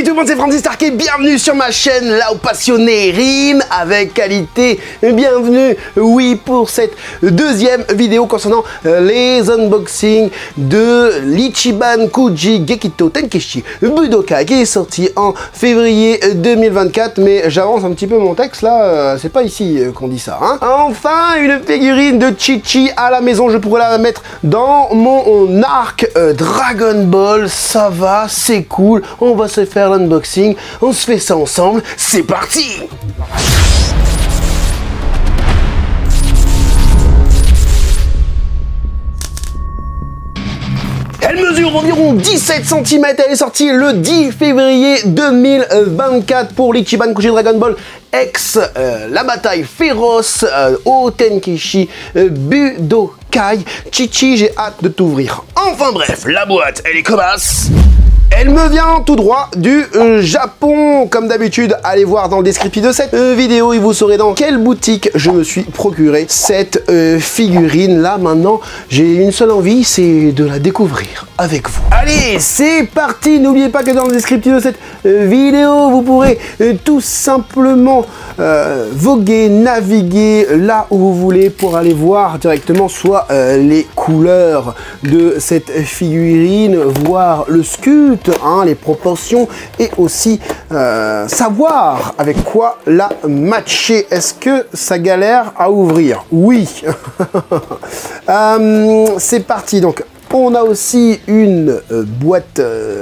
Salut tout le monde, c'est Francis Stark et bienvenue sur ma chaîne là où passionné rime avec qualité. Bienvenue, oui, pour cette deuxième vidéo concernant les unboxings de l'Ichiban Kuji Gekito Tenkichi Budokai qui est sorti en février 2024. Mais j'avance un petit peu mon texte là, c'est pas ici qu'on dit ça, hein. Enfin, une figurine de Chi-Chi à la maison, je pourrais la mettre dans mon arc Dragon Ball. Ça va, c'est cool, on va se faire l'unboxing, on se fait ça ensemble, c'est parti! Elle mesure environ 17 cm, elle est sortie le 10 février 2024 pour l'Ichiban Kuji Dragon Ball X, la bataille féroce au Tenkichi Budokai. Chi-Chi, j'ai hâte de t'ouvrir. Enfin bref, la boîte, elle est comme as. Elle me vient tout droit du Japon. Comme d'habitude, allez voir dans le descriptif de cette vidéo et vous saurez dans quelle boutique je me suis procuré cette figurine. Là, maintenant, j'ai une seule envie, c'est de la découvrir avec vous. Allez, c'est parti. N'oubliez pas que dans le descriptif de cette vidéo, vous pourrez tout simplement voguer, naviguer là où vous voulez pour aller voir directement soit les couleurs de cette figurine, voir le sculpte, hein, les proportions et aussi savoir avec quoi la matcher. Est-ce que ça galère à ouvrir? Oui. C'est parti. Donc on a aussi une boîte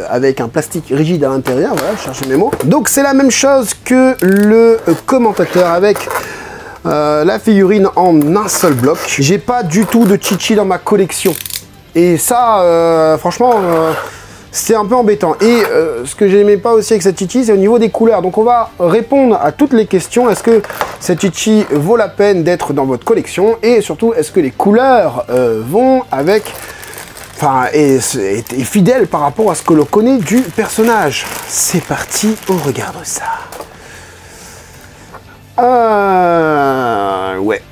avec un plastique rigide à l'intérieur. Voilà, je cherche mes mots. Donc c'est la même chose que le commentateur avec la figurine en un seul bloc. J'ai pas du tout de Chi-Chi dans ma collection. Et ça, franchement, c'est un peu embêtant. Et ce que j'aimais pas aussi avec cette Chi-Chi, c'est au niveau des couleurs. Donc on va répondre à toutes les questions. Est-ce que cette Chi-Chi vaut la peine d'être dans votre collection? Et surtout, est-ce que les couleurs vont avec... Enfin, est fidèle par rapport à ce que l'on connaît du personnage. C'est parti, on regarde ça. Ouais.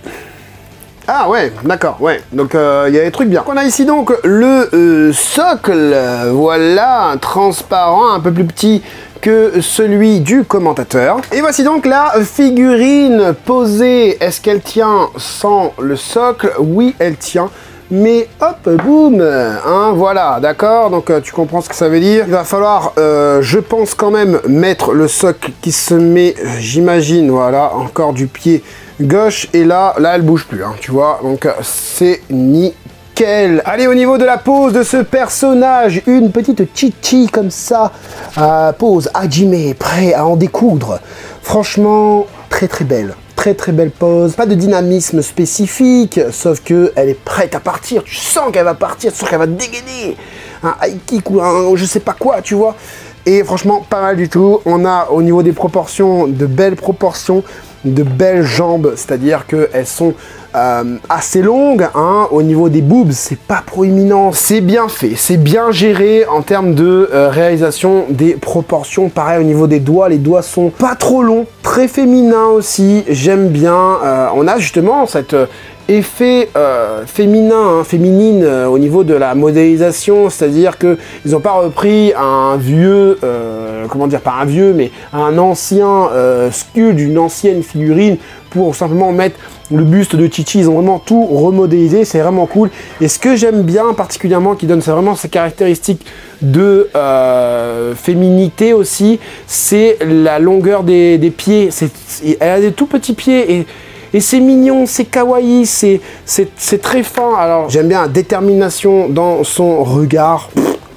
Ah ouais, d'accord, ouais. Donc il y a des trucs bien. On a ici donc le socle, voilà, transparent, un peu plus petit que celui du commentateur. Et voici donc la figurine posée. Est-ce qu'elle tient sans le socle? Oui, elle tient. Mais hop, boum, hein, voilà, d'accord, donc tu comprends ce que ça veut dire. Il va falloir, je pense quand même, mettre le socle qui se met, j'imagine, voilà, encore du pied gauche, et là elle bouge plus, hein, tu vois, donc c'est nickel. Allez, au niveau de la pose de ce personnage, une petite Chi-Chi comme ça, pose Hajime, prêt à en découdre. Franchement, très très belle. Très belle pose, pas de dynamisme spécifique, sauf que elle est prête à partir, tu sens qu'elle va partir, tu sens qu'elle va dégainer un high kick ou un je sais pas quoi, tu vois. Et franchement, pas mal du tout. On a au niveau des proportions, de belles jambes, c'est-à-dire qu'elles sont assez longues, hein. Au niveau des boobs, c'est pas proéminent, c'est bien fait, c'est bien géré en termes de réalisation des proportions. Pareil au niveau des doigts, les doigts sont pas trop longs, très féminin aussi, j'aime bien. On a justement cet effet féminin, hein, féminine au niveau de la modélisation, c'est-à-dire que ils n'ont pas repris un vieux, comment dire, pas un vieux, mais un ancien sculpte d'une ancienne figurine pour simplement mettre le buste de Chi-Chi. Ils ont vraiment tout remodélisé, c'est vraiment cool. Et ce que j'aime bien particulièrement, qui donne vraiment ces caractéristiques de féminité aussi, c'est la longueur des pieds. Elle a des tout petits pieds et c'est mignon, c'est kawaii, c'est très fin. Alors j'aime bien la détermination dans son regard.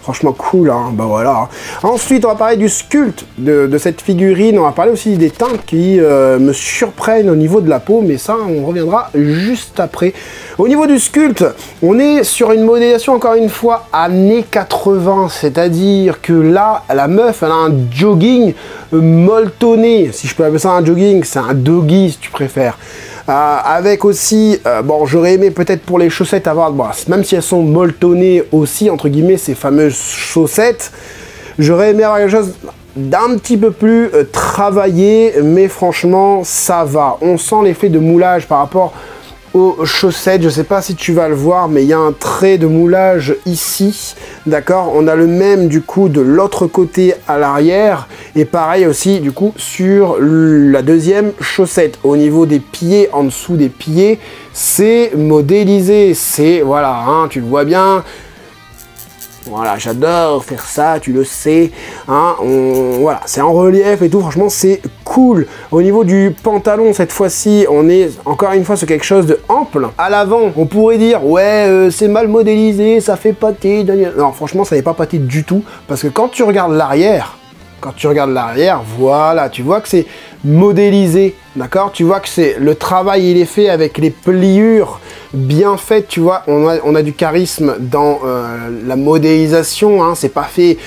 Franchement cool, hein, bah voilà. Ensuite, on va parler du sculpte de cette figurine. On va parler aussi des teintes qui me surprennent au niveau de la peau, mais ça, on reviendra juste après. Au niveau du sculpte, on est sur une modélisation, encore une fois, années 80. C'est-à-dire que là, la meuf, elle a un jogging molletonné. Si je peux appeler ça un jogging, c'est un doggy, si tu préfères. Avec aussi, bon, j'aurais aimé peut-être pour les chaussettes avoir, bon, même si elles sont molletonnées aussi, entre guillemets, ces fameuses chaussettes, j'aurais aimé avoir quelque chose d'un petit peu plus travaillé, mais franchement, ça va. On sent l'effet de moulage par rapport aux chaussettes. Je sais pas si tu vas le voir, mais il y a un trait de moulage ici, d'accord. On a le même du coup de l'autre côté à l'arrière, et pareil aussi du coup sur la deuxième chaussette. Au niveau des pieds, en dessous des pieds, c'est modélisé, c'est, voilà, hein, tu le vois bien. Voilà, j'adore faire ça, tu le sais, hein, voilà, c'est en relief et tout, franchement, c'est cool. Au niveau du pantalon, cette fois-ci, on est encore une fois sur quelque chose de ample. À l'avant, on pourrait dire, ouais, c'est mal modélisé, ça fait pâter. Non, franchement, ça n'est pas pâté du tout, parce que quand tu regardes l'arrière, voilà, tu vois que c'est modélisé, d'accord. Tu vois que c'est le travail, il est fait avec les pliures bien faites, tu vois. On a du charisme dans la modélisation, hein, c'est pas fait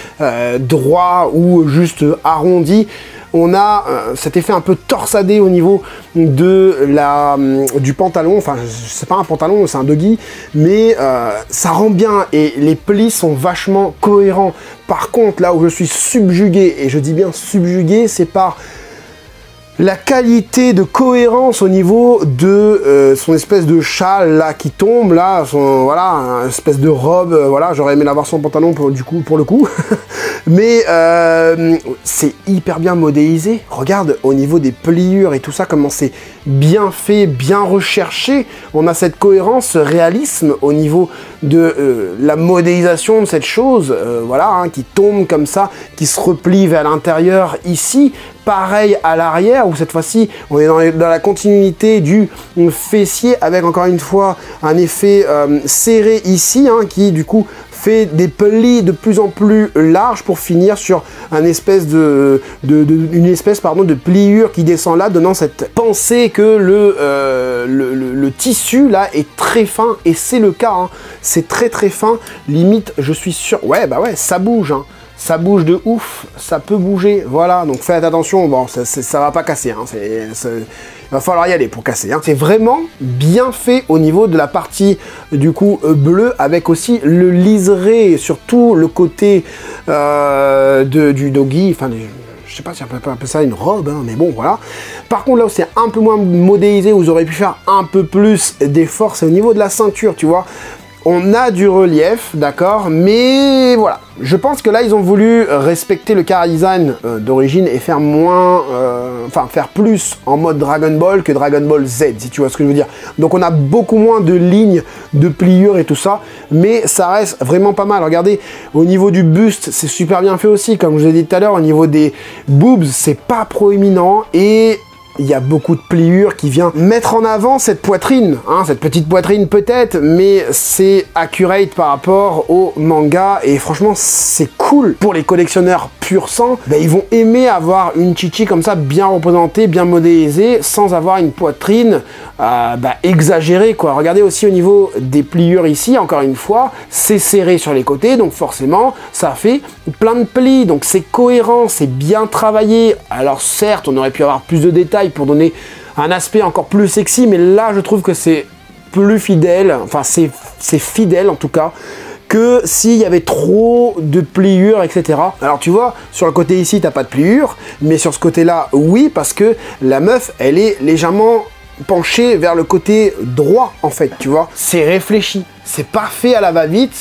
droit ou juste arrondi. On a cet effet un peu torsadé au niveau de du pantalon. Enfin, c'est pas un pantalon, c'est un doggy, mais ça rend bien et les plis sont vachement cohérents. Par contre, là où je suis subjugué, et je dis bien subjugué, c'est par la qualité de cohérence au niveau de son espèce de châle là qui tombe là, voilà, une espèce de robe, voilà, j'aurais aimé l'avoir son pantalon pour le coup, mais c'est hyper bien modélisé. Regarde au niveau des pliures et tout ça, comment c'est bien fait, bien recherché. On a cette cohérence, ce réalisme au niveau de la modélisation de cette chose, voilà, hein, qui tombe comme ça, qui se replie vers l'intérieur ici. Pareil à l'arrière, où cette fois-ci, on est dans la continuité du fessier, avec encore une fois un effet serré ici, hein, qui du coup fait des plis de plus en plus larges pour finir sur une espèce de pliure qui descend là, donnant cette pensée que le tissu là est très fin, et c'est le cas, hein. C'est très très fin, limite je suis sûr, ouais bah ouais, ça bouge, hein. Ça bouge de ouf, ça peut bouger, voilà, donc faites attention, bon, ça va pas casser, hein, il va falloir y aller pour casser, hein. C'est vraiment bien fait au niveau de la partie, du coup, bleue, avec aussi le liseré, surtout le côté du doggy, enfin, je sais pas si on peut appeler ça une robe, hein, mais bon, voilà. Par contre, là où c'est un peu moins modélisé, vous aurez pu faire un peu plus d'efforts, c'est au niveau de la ceinture, tu vois. On a du relief, d'accord, mais voilà. Je pense que là, ils ont voulu respecter le car design d'origine et faire moins... enfin, faire plus en mode Dragon Ball que Dragon Ball Z, si tu vois ce que je veux dire. Donc, on a beaucoup moins de lignes, de pliures et tout ça, mais ça reste vraiment pas mal. Regardez, au niveau du buste, c'est super bien fait aussi. Comme je vous ai dit tout à l'heure, au niveau des boobs, c'est pas proéminent et... il y a beaucoup de pliures qui vient mettre en avant cette poitrine, hein, cette petite poitrine peut-être, mais c'est accurate par rapport au manga, et franchement c'est cool. Pour les collectionneurs pur sang, ben, ils vont aimer avoir une chichi comme ça, bien représentée, bien modélisée, sans avoir une poitrine exagérée, quoi. Regardez aussi au niveau des pliures ici, encore une fois, c'est serré sur les côtés, donc forcément ça fait plein de plis, donc c'est cohérent, c'est bien travaillé. Alors certes, on aurait pu avoir plus de détails pour donner un aspect encore plus sexy, mais là je trouve que c'est plus fidèle, enfin c'est fidèle en tout cas, que s'il y avait trop de pliures, etc. Alors tu vois, sur le côté ici t'as pas de pliures, mais sur ce côté là oui, parce que la meuf elle est légèrement penchée vers le côté droit en fait, tu vois. C'est réfléchi, c'est pas fait à la va-vite,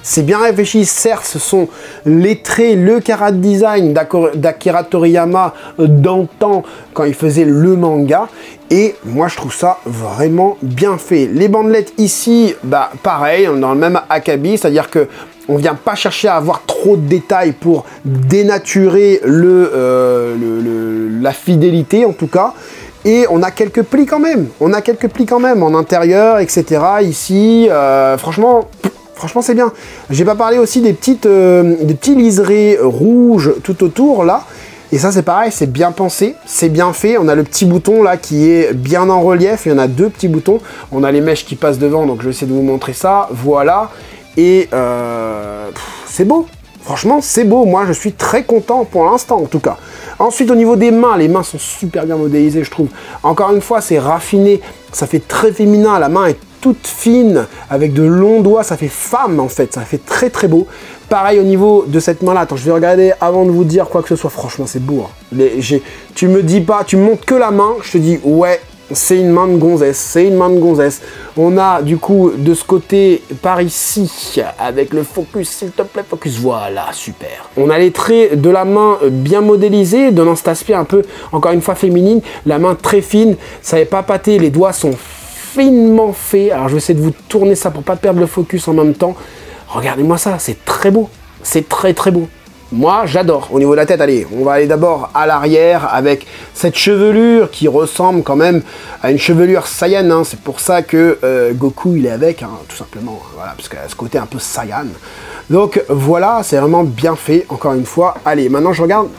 c'est bien réfléchi. Certes, ce sont les traits, le chara design d'Akira Toriyama d'antan quand il faisait le manga, et moi je trouve ça vraiment bien fait. Les bandelettes ici, bah pareil, on est dans le même acabit, c'est-à-dire que on vient pas chercher à avoir trop de détails pour dénaturer la fidélité en tout cas. Et on a quelques plis quand même, en intérieur, etc. Ici, franchement c'est bien. J'ai pas parlé aussi des petits liserés rouges tout autour là. Et ça c'est pareil, c'est bien pensé, c'est bien fait. On a le petit bouton là qui est bien en relief. Il y en a deux petits boutons. On a les mèches qui passent devant, donc je vais essayer de vous montrer ça. Voilà. Et c'est beau. Franchement, c'est beau. Moi, je suis très content pour l'instant, en tout cas. Ensuite, au niveau des mains, les mains sont super bien modélisées, je trouve. Encore une fois, c'est raffiné. Ça fait très féminin. La main est toute fine, avec de longs doigts. Ça fait femme, en fait. Ça fait très, très beau. Pareil au niveau de cette main-là. Attends, je vais regarder avant de vous dire quoi que ce soit. Franchement, c'est beau. Hein. Tu me dis pas, tu me montres que la main. Je te dis, ouais, c'est une main de gonzesse, c'est une main de gonzesse. On a du coup de ce côté par ici avec le focus, s'il te plaît, focus, voilà, super. On a les traits de la main bien modélisés, donnant cet aspect un peu, encore une fois, féminine, la main très fine, ça n'est pas pâté, les doigts sont finement faits. Alors je vais essayer de vous tourner ça pour pas perdre le focus en même temps. Regardez-moi ça, c'est très beau, c'est très très beau. Moi, j'adore. Au niveau de la tête, allez, on va aller d'abord à l'arrière avec cette chevelure qui ressemble quand même à une chevelure Saiyan. Hein. C'est pour ça que Goku, il est avec, hein, tout simplement. Voilà, parce qu'elle a ce côté un peu Saiyan. Donc voilà, c'est vraiment bien fait, encore une fois. Allez, maintenant je regarde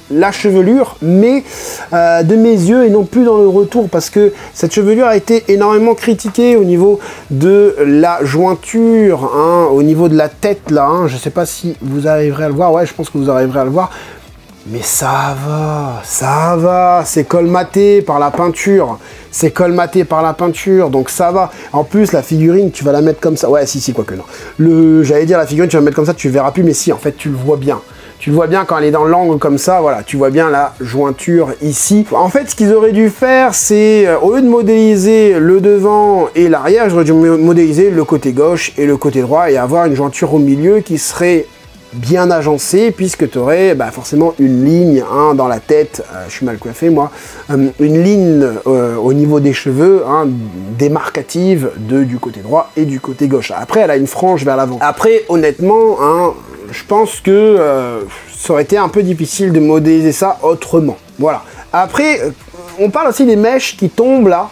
la chevelure, mais de mes yeux et non plus dans le retour, parce que cette chevelure a été énormément critiquée au niveau de la jointure, hein, au niveau de la tête, là. Hein. Je ne sais pas si vous arriverez à le voir, ouais, je pense que vous arriverez à le voir. Mais ça va, c'est colmaté par la peinture, c'est colmaté par la peinture, donc ça va. En plus, la figurine, tu vas la mettre comme ça, ouais, si, quoique non. J'allais dire la figurine, tu vas la mettre comme ça, tu verras plus, mais si, en fait, tu le vois bien. Tu le vois bien quand elle est dans l'angle comme ça, voilà, tu vois bien la jointure ici. En fait, ce qu'ils auraient dû faire, c'est, au lieu de modéliser le devant et l'arrière, j'aurais dû modéliser le côté gauche et le côté droit et avoir une jointure au milieu qui serait bien agencé, puisque tu aurais forcément une ligne hein, dans la tête, je suis mal coiffé moi, une ligne au niveau des cheveux hein, démarcative du côté droit et du côté gauche. Après elle a une frange vers l'avant. Après honnêtement, hein, je pense que ça aurait été un peu difficile de modéliser ça autrement. Voilà. Après, on parle aussi des mèches qui tombent là,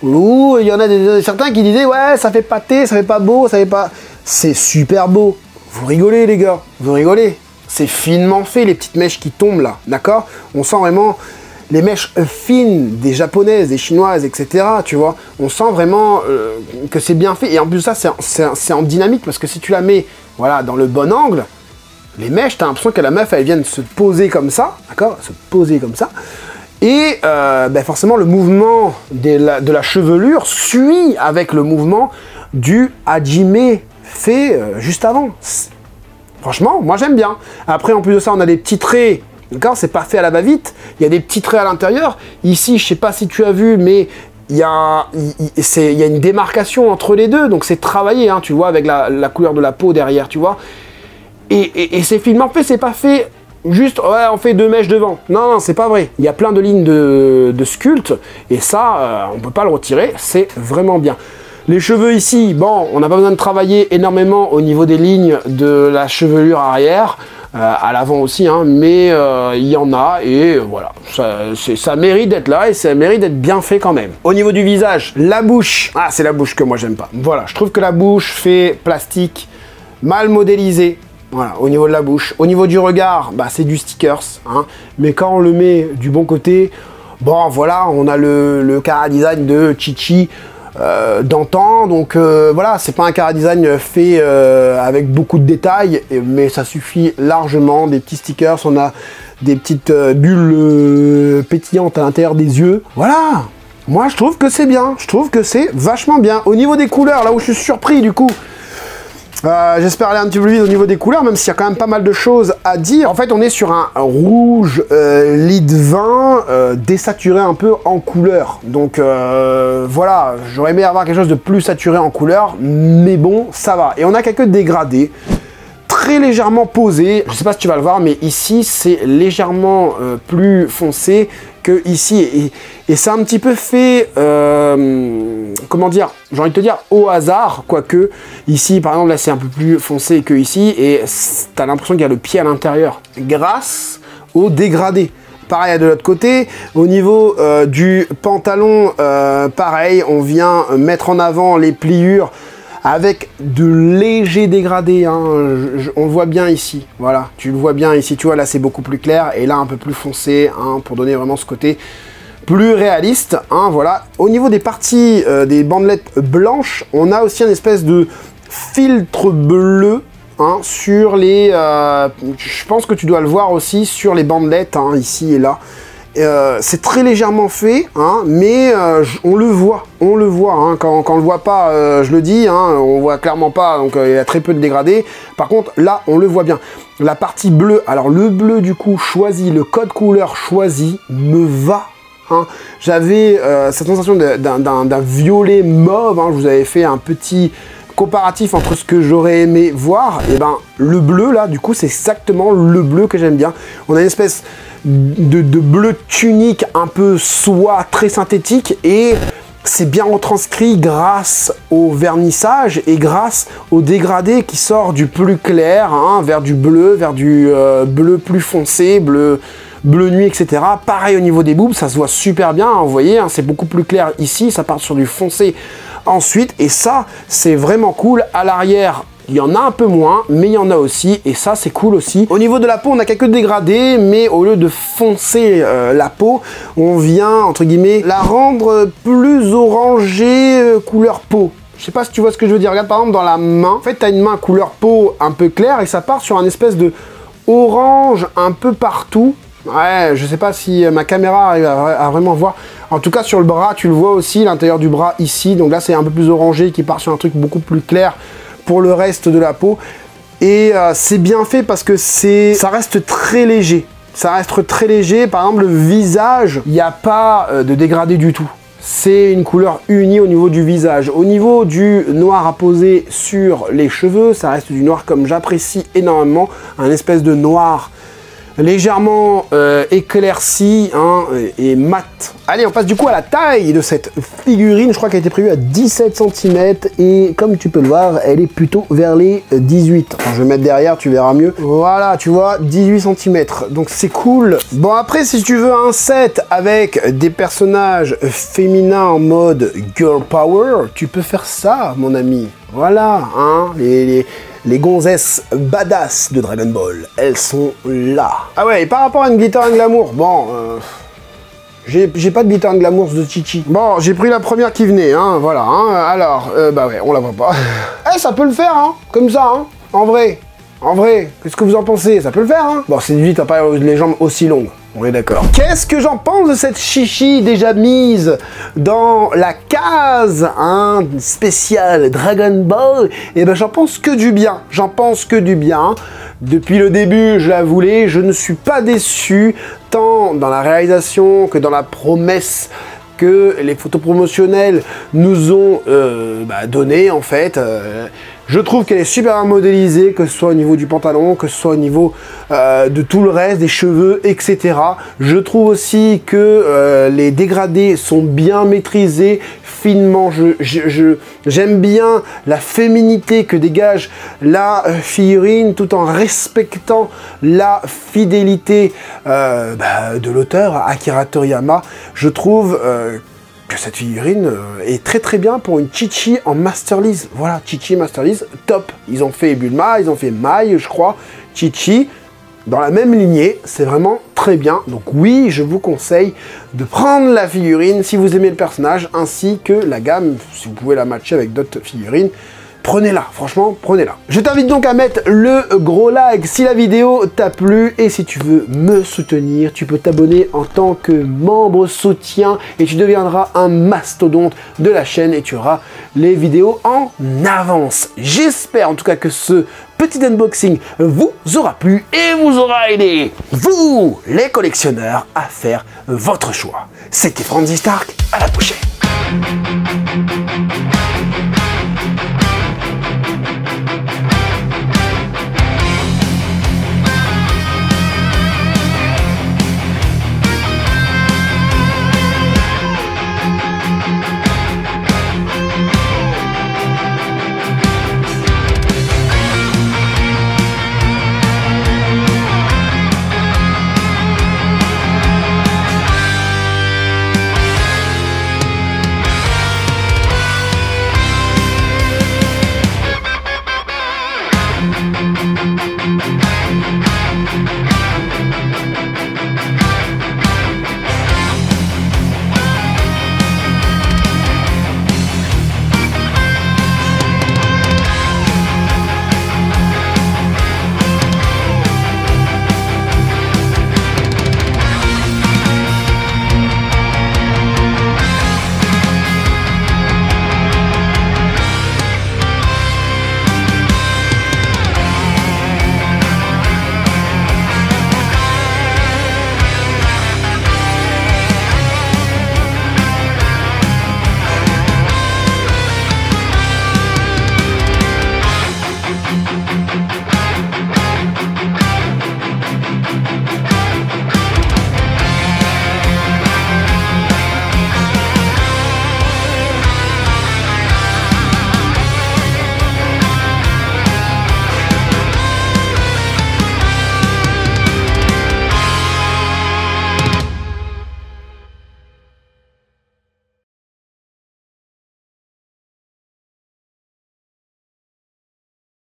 où il y en a certains qui disaient ouais ça fait pâté, ça fait pas beau, ça fait pas... C'est super beau. Vous rigolez les gars, vous rigolez. C'est finement fait les petites mèches qui tombent là, d'accord? On sent vraiment les mèches fines des japonaises, des chinoises, etc. Tu vois, on sent vraiment que c'est bien fait. Et en plus ça, c'est en dynamique parce que si tu la mets, voilà, dans le bon angle, les mèches, t'as l'impression que la meuf, elle vient de se poser comme ça, d'accord? Se poser comme ça. Et forcément, le mouvement de la chevelure suit avec le mouvement du hajime fait juste avant. Franchement, moi j'aime bien. Après, en plus de ça, on a des petits traits. D'accord, c'est pas fait à la va-vite. Il y a des petits traits à l'intérieur. Ici, je sais pas si tu as vu, mais il y a une démarcation entre les deux. Donc c'est travaillé, hein, tu vois, avec la couleur de la peau derrière, tu vois. Et c'est finement fait, c'est pas fait juste, ouais, on fait deux mèches devant. Non, c'est pas vrai. Il y a plein de lignes de sculpte. Et ça, on peut pas le retirer. C'est vraiment bien. Les cheveux ici, bon, on n'a pas besoin de travailler énormément au niveau des lignes de la chevelure arrière, à l'avant aussi, hein, mais il y en a et voilà, ça mérite d'être là et ça mérite d'être bien fait quand même. Au niveau du visage, la bouche, ah c'est la bouche que moi j'aime pas. Voilà, je trouve que la bouche fait plastique, mal modélisé. Voilà, au niveau de la bouche. Au niveau du regard, c'est du stickers, hein, mais quand on le met du bon côté, bon voilà, on a le chara-design de Chichi, d'antan, donc voilà, c'est pas un chara-design fait avec beaucoup de détails, mais ça suffit largement. Des petits stickers, on a des petites bulles pétillantes à l'intérieur des yeux, voilà. Moi je trouve que c'est bien, je trouve que c'est vachement bien. Au niveau des couleurs, là où je suis surpris du coup, j'espère aller un petit peu plus vite au niveau des couleurs, même s'il y a quand même pas mal de choses à dire. En fait, on est sur un rouge lit de vin désaturé un peu en couleur. Donc voilà, j'aurais aimé avoir quelque chose de plus saturé en couleur, mais bon, ça va. Et on a quelques dégradés très légèrement posés. Je sais pas si tu vas le voir, mais ici, c'est légèrement plus foncé que ici. Et c'est un petit peu fait, comment dire, j'ai envie de te dire au hasard, quoique ici par exemple là c'est un peu plus foncé que ici et t'as l'impression qu'il y a le pied à l'intérieur grâce au dégradé. Pareil de l'autre côté, au niveau du pantalon, pareil, on vient mettre en avant les pliures avec de légers dégradés, hein. On le voit bien ici, voilà, tu le vois bien ici, tu vois là c'est beaucoup plus clair et là un peu plus foncé, hein, pour donner vraiment ce côté plus réaliste, hein, voilà. Au niveau des parties des bandelettes blanches, on a aussi une espèce de filtre bleu, hein, sur les... je pense que tu dois le voir aussi sur les bandelettes, hein, ici et là. C'est très légèrement fait, hein, mais on le voit, hein, quand on le voit pas, je le dis, hein, on voit clairement pas, donc il y a très peu de dégradés. Par contre, là, on le voit bien. La partie bleue, alors le bleu du coup choisi, le code couleur choisi me va. hein. J'avais cette sensation d'un violet mauve, hein. Je vous avais fait un petit comparatif entre ce que j'aurais aimé voir. Et ben le bleu là, du coup, c'est exactement le bleu que j'aime bien. On a une espèce de bleu tunique un peu soie, très synthétique, et c'est bien retranscrit grâce au vernissage et grâce au dégradé qui sort du plus clair, hein, vers du bleu bleu plus foncé, bleu nuit, etc. Pareil au niveau des boobs, ça se voit super bien, hein, vous voyez, hein, c'est beaucoup plus clair ici, ça part sur du foncé ensuite, et ça, c'est vraiment cool. À l'arrière, il y en a un peu moins, mais il y en a aussi, et ça, c'est cool aussi. Au niveau de la peau, on a quelques dégradés, mais au lieu de foncer la peau, on vient, entre guillemets, la rendre plus orangée, couleur peau. Je sais pas si tu vois ce que je veux dire. Regarde, par exemple, dans la main, en fait, tu as une main couleur peau un peu claire, et ça part sur un espèce de orange un peu partout. Ouais, je sais pas si ma caméra arrive à vraiment voir. En tout cas, sur le bras, tu le vois aussi, l'intérieur du bras ici. Donc là, c'est un peu plus orangé, qui part sur un truc beaucoup plus clair pour le reste de la peau. Et c'est bien fait parce que ça reste très léger. Ça reste très léger. Par exemple, le visage, il n'y a pas de dégradé du tout. C'est une couleur unie au niveau du visage. Au niveau du noir à poser sur les cheveux, ça reste du noir comme j'apprécie énormément. Un espèce de noir légèrement éclairci, hein, et mat. Allez, on passe du coup à la taille de cette figurine. Je crois qu'elle a été prévue à 17 cm et comme tu peux le voir, elle est plutôt vers les 18. Enfin, je vais mettre derrière, tu verras mieux. Voilà, tu vois, 18 cm. Donc c'est cool. Bon, après, si tu veux un set avec des personnages féminins en mode girl power, tu peux faire ça, mon ami. Voilà, hein, les gonzesses badass de Dragon Ball, elles sont là. Ah ouais, et par rapport à une Glitter and Glamour, bon, j'ai pas de Glitter and Glamour de Chi-Chi. Bon, j'ai pris la première qui venait, hein, voilà, hein, alors, bah ouais, on la voit pas. Eh, ça peut le faire, hein, comme ça, hein, en vrai, qu'est-ce que vous en pensez? Ça peut le faire, hein. Bon, c'est vite, t'as pas les jambes aussi longues. On est d'accord. Qu'est-ce que j'en pense de cette chichi déjà mise dans la case, hein, spéciale Dragon Ball? Eh ben, j'en pense que du bien. J'en pense que du bien. Depuis le début, je la voulais. Je ne suis pas déçu, tant dans la réalisation que dans la promesse que les photos promotionnelles nous ont donné, en fait. Je trouve qu'elle est super bien modélisée, que ce soit au niveau du pantalon, que ce soit au niveau de tout le reste, des cheveux, etc. Je trouve aussi que les dégradés sont bien maîtrisés, finement. J'aime bien la féminité que dégage la figurine, tout en respectant la fidélité de l'auteur, Akira Toriyama. Je trouve que cette figurine est très bien pour une Chi-Chi en Masterlise. Voilà, Chi-Chi Masterlise, top. Ils ont fait Bulma, ils ont fait Mai, je crois. Chi-Chi, dans la même lignée, c'est vraiment très bien. Donc oui, je vous conseille de prendre la figurine si vous aimez le personnage, ainsi que la gamme, si vous pouvez la matcher avec d'autres figurines. Prenez-la, franchement, prenez-la. Je t'invite donc à mettre le gros like si la vidéo t'a plu, et si tu veux me soutenir, tu peux t'abonner en tant que membre soutien et tu deviendras un mastodonte de la chaîne et tu auras les vidéos en avance. J'espère en tout cas que ce petit unboxing vous aura plu et vous aura aidé, vous les collectionneurs, à faire votre choix. C'était Franzy Stark, à la prochaine.